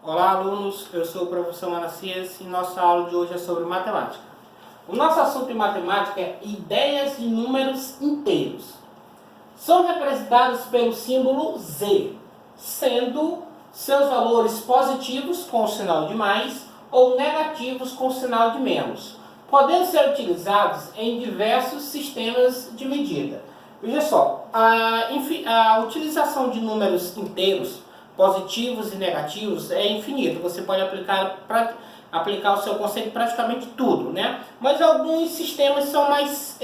Olá, alunos, eu sou o professor Manacias e nossa aula de hoje é sobre matemática. O nosso assunto em matemática é ideias de números inteiros. São representados pelo símbolo Z, sendo seus valores positivos com o sinal de mais ou negativos com o sinal de menos, podendo ser utilizados em diversos sistemas de medida. Veja só, a utilização de números inteiros positivos e negativos é infinito. Você pode aplicar o seu conceito em praticamente tudo, né? Mas alguns sistemas são mais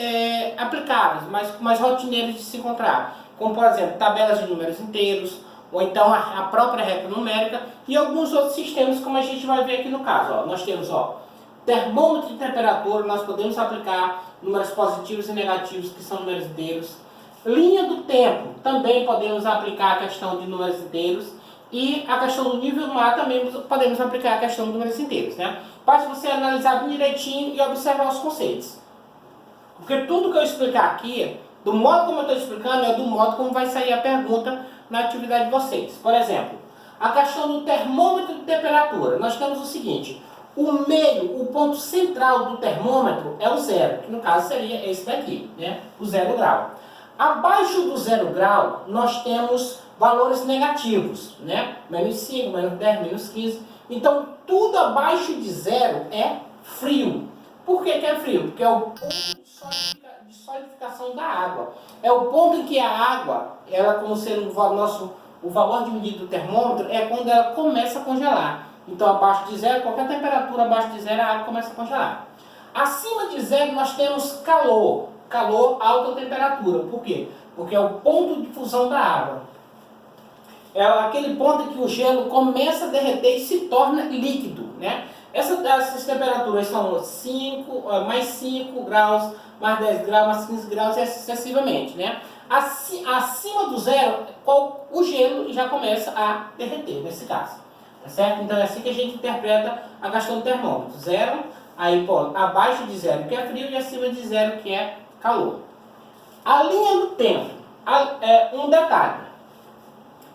aplicáveis, mais rotineiros de se encontrar, como por exemplo tabelas de números inteiros, ou então a própria reta numérica, e alguns outros sistemas, como a gente vai ver aqui no caso. Ó, nós temos termômetro de temperatura, nós podemos aplicar números positivos e negativos, que são números inteiros. Linha do tempo, também podemos aplicar a questão de números inteiros. E a questão do nível do mar também podemos aplicar a questão de números inteiros, né? Basta você analisar bem direitinho e observar os conceitos. Porque tudo que eu explicar aqui, do modo como eu estou explicando, é do modo como vai sair a pergunta na atividade de vocês. Por exemplo, a questão do termômetro de temperatura. Nós temos o seguinte: o ponto central do termômetro é o zero, que no caso seria esse daqui, né? O 0 grau. Abaixo do 0 grau, nós temos valores negativos, né? Menos 5, menos 10, menos 15. Então, tudo abaixo de zero é frio. Por que é frio? Porque é o ponto de solidificação da água. É o ponto em que a água, ela como sendo o valor de medida do termômetro, é quando ela começa a congelar. Então, abaixo de zero, qualquer temperatura abaixo de zero, a água começa a congelar. Acima de zero, nós temos calor. Calor, alta temperatura. Por quê? Porque é o ponto de fusão da água. É aquele ponto em que o gelo começa a derreter e se torna líquido, né? Essas temperaturas são mais 5 graus, mais 10 graus, mais 15 graus e sucessivamente, né? Acima do zero, o gelo já começa a derreter, nesse caso. Tá certo? Então é assim que a gente interpreta a questão do termômetro. Zero, aí abaixo de zero que é frio e acima de zero que é calor. A linha do tempo, um detalhe.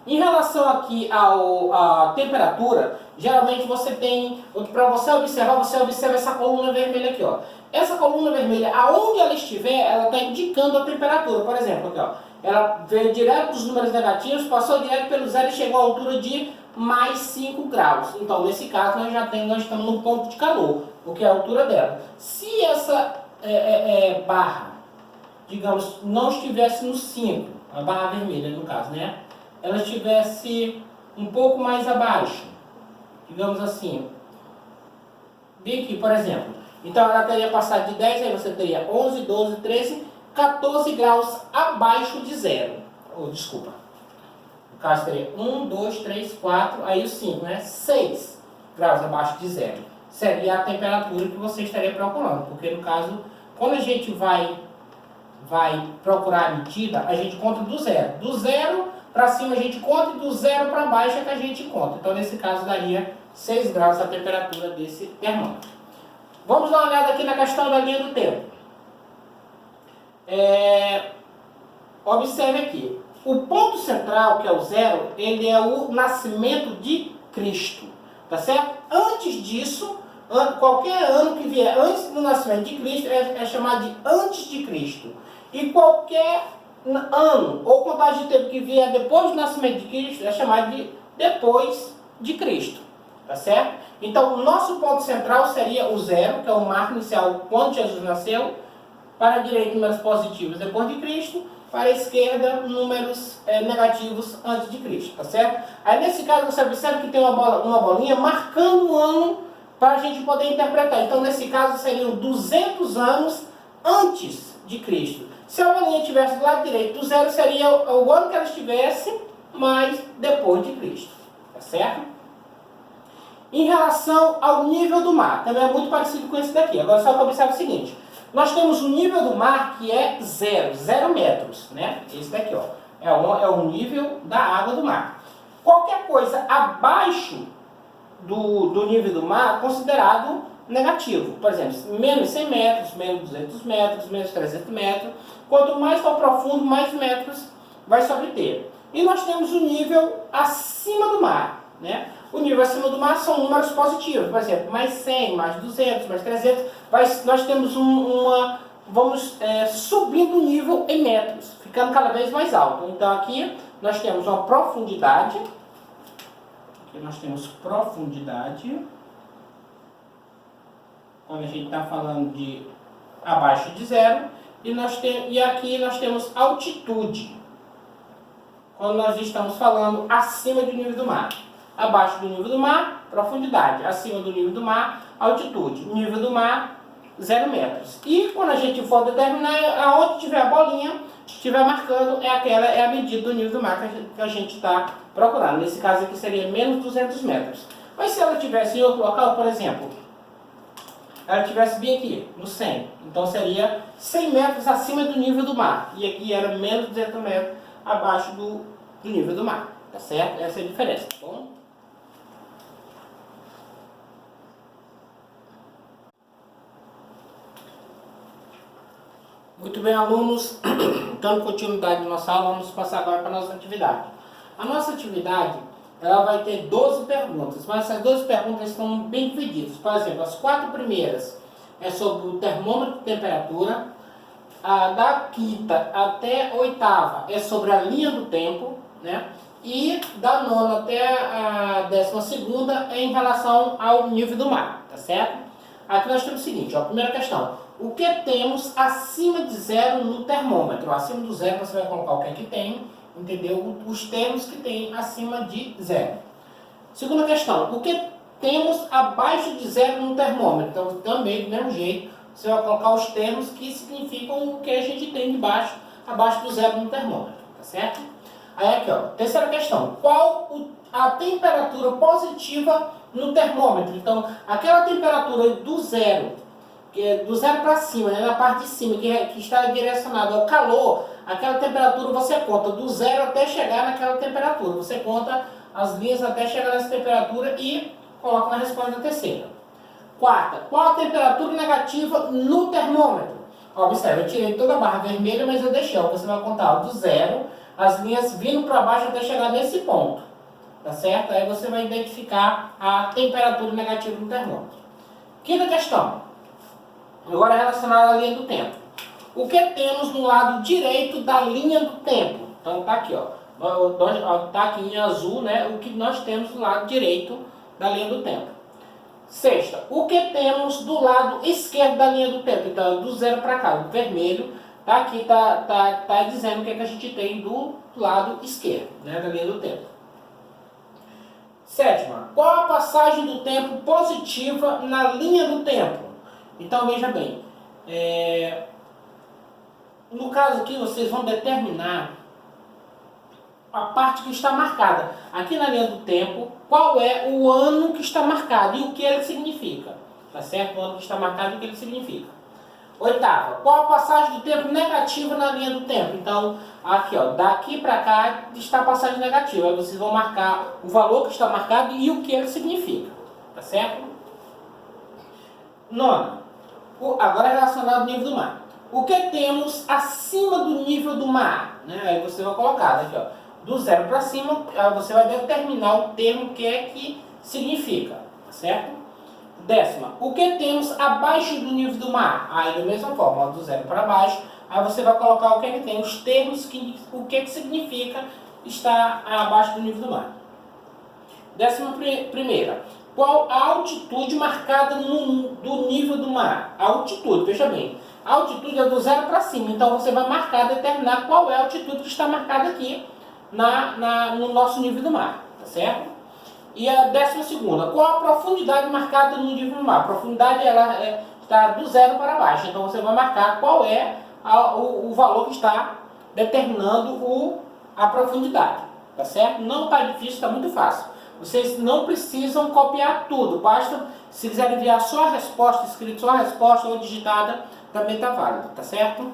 Em relação aqui à temperatura, geralmente você tem, para você observa essa coluna vermelha aqui, ó. Essa coluna vermelha, aonde ela estiver, ela está indicando a temperatura. Por exemplo, aqui, ó, ela veio direto dos números negativos, passou direto pelo zero e chegou à altura de mais 5 graus. Então, nesse caso, nós estamos no ponto de calor, porque é a altura dela. Se essa barra, digamos, não estivesse no 5, a barra vermelha no caso, né? Ela estivesse um pouco mais abaixo, digamos assim, bem aqui, por exemplo. Então ela teria passado de 10, aí você teria 11, 12, 13, 14 graus abaixo de zero. Desculpa. No caso teria 1, 2, 3, 4, aí o 5, né? 6 graus abaixo de zero. Seria a temperatura que você estaria procurando, porque no caso, quando a gente vai procurar a medida, a gente conta do zero. Do zero para cima a gente conta e do zero para baixo é que a gente conta. Então, nesse caso, daria 6 graus a temperatura desse termômetro. Vamos dar uma olhada aqui na questão da linha do tempo. Observe aqui. O ponto central, que é o zero, ele é o nascimento de Cristo. Tá certo? Antes disso, qualquer ano que vier antes do nascimento de Cristo é chamado de antes de Cristo. E qualquer ano ou contagem de tempo que vier depois do nascimento de Cristo é chamado de depois de Cristo, tá certo? Então, o nosso ponto central seria o zero, que é o marco inicial quando Jesus nasceu. Para a direita, números positivos depois de Cristo. Para a esquerda, números negativos antes de Cristo, tá certo? Aí, nesse caso, você observa que tem uma bolinha marcando o ano para a gente poder interpretar. Então, nesse caso, seriam 200 anos antes de Cristo. Se a bolinha estivesse do lado direito do zero, seria o ano que ela estivesse, mas depois de Cristo. Tá certo? Em relação ao nível do mar, também é muito parecido com esse daqui. Agora só que observe o seguinte. Nós temos o nível do mar que é 0 metros, né? Esse daqui, ó. É o nível da água do mar. Qualquer coisa abaixo do nível do mar, considerado negativo. Por exemplo, menos 100 metros, menos 200 metros, menos 300 metros. Quanto mais for profundo, mais metros vai se obter. E nós temos o nível acima do mar, né? O nível acima do mar são números positivos, por exemplo, mais 100, mais 200, mais 300, nós temos vamos subindo o nível em metros, ficando cada vez mais alto. Então aqui nós temos uma profundidade, aqui nós temos profundidade, quando a gente está falando de abaixo de zero, e aqui nós temos altitude, quando nós estamos falando acima do nível do mar. Abaixo do nível do mar, profundidade. Acima do nível do mar, altitude. Nível do mar, 0 metros. E quando a gente for determinar, aonde tiver a bolinha, estiver marcando, é a medida do nível do mar que a gente está procurando. Nesse caso aqui seria menos 200 metros. Mas se ela estivesse em outro local, por exemplo, ela estivesse bem aqui, no 100, então seria 100 metros acima do nível do mar. E aqui era menos 200 metros abaixo do nível do mar. Tá certo? Essa é a diferença, tá bom? Muito bem, alunos, dando continuidade na nossa aula, vamos passar agora para a nossa atividade. A nossa atividade, ela vai ter 12 perguntas, mas essas 12 perguntas estão bem divididas. Por exemplo, as 4 primeiras é sobre o termômetro de temperatura, da quinta até a oitava é sobre a linha do tempo, né? E da nona até a 12ª é em relação ao nível do mar, tá certo? Aqui nós temos o seguinte, ó, primeira questão. O que temos acima de zero no termômetro? Acima do zero você vai colocar o que é que tem, entendeu? Os termos que tem acima de zero. Segunda questão. O que temos abaixo de zero no termômetro? Então também do mesmo jeito você vai colocar os termos que significam o que a gente tem abaixo do zero no termômetro, tá certo? Aí aqui, ó, terceira questão. Qual a temperatura positiva no termômetro? Então, aquela temperatura do zero, que é do zero para cima, né, na parte de cima, que está direcionada ao calor, aquela temperatura você conta do zero até chegar naquela temperatura. Você conta as linhas até chegar nessa temperatura e coloca na resposta da terceira. Quarta, qual a temperatura negativa no termômetro? Observe, eu tirei toda a barra vermelha, mas eu deixei. Você vai contar do zero, as linhas vindo para baixo até chegar nesse ponto. Tá certo? Aí você vai identificar a temperatura negativa no termômetro. Quinta questão. Agora relacionada à linha do tempo. O que temos no lado direito da linha do tempo? Então tá aqui, ó. Tá aqui em azul, né? O que nós temos do lado direito da linha do tempo. Sexta, o que temos do lado esquerdo da linha do tempo? Então, do zero para cá, do vermelho, tá aqui, tá dizendo o que a gente tem do lado esquerdo, né, da linha do tempo. Sétima, qual a passagem do tempo positiva na linha do tempo? Então, veja bem, no caso aqui, vocês vão determinar a parte que está marcada. Aqui na linha do tempo, qual é o ano que está marcado e o que ele significa. Tá certo? O ano que está marcado e o que ele significa. Oitava, qual a passagem do tempo negativa na linha do tempo? Então, aqui, ó, daqui para cá está a passagem negativa. Aí vocês vão marcar o valor que está marcado e o que ele significa. Tá certo? Nona, agora relacionado ao nível do mar. O que temos acima do nível do mar? Né? Aí você vai colocar aqui, ó. Do zero para cima, você vai determinar o termo que é que significa, tá certo? Décima, o que temos abaixo do nível do mar? Aí da mesma forma, ó, do zero para baixo, aí você vai colocar o que é que tem, os termos, o que é que significa estar abaixo do nível do mar. 11ª, qual a altitude marcada do nível do mar? A altitude, veja bem, a altitude é do zero para cima, então você vai marcar, determinar qual é a altitude que está marcada aqui, no nosso nível do mar, tá certo? E a 12ª, qual a profundidade marcada no nível do mar? A profundidade está do zero para baixo, então você vai marcar qual é o valor que está determinando a profundidade, tá certo? Não está difícil, está muito fácil. Vocês não precisam copiar tudo, basta, se quiserem enviar só a resposta, escrito só a resposta ou digitada, também está válido, tá certo?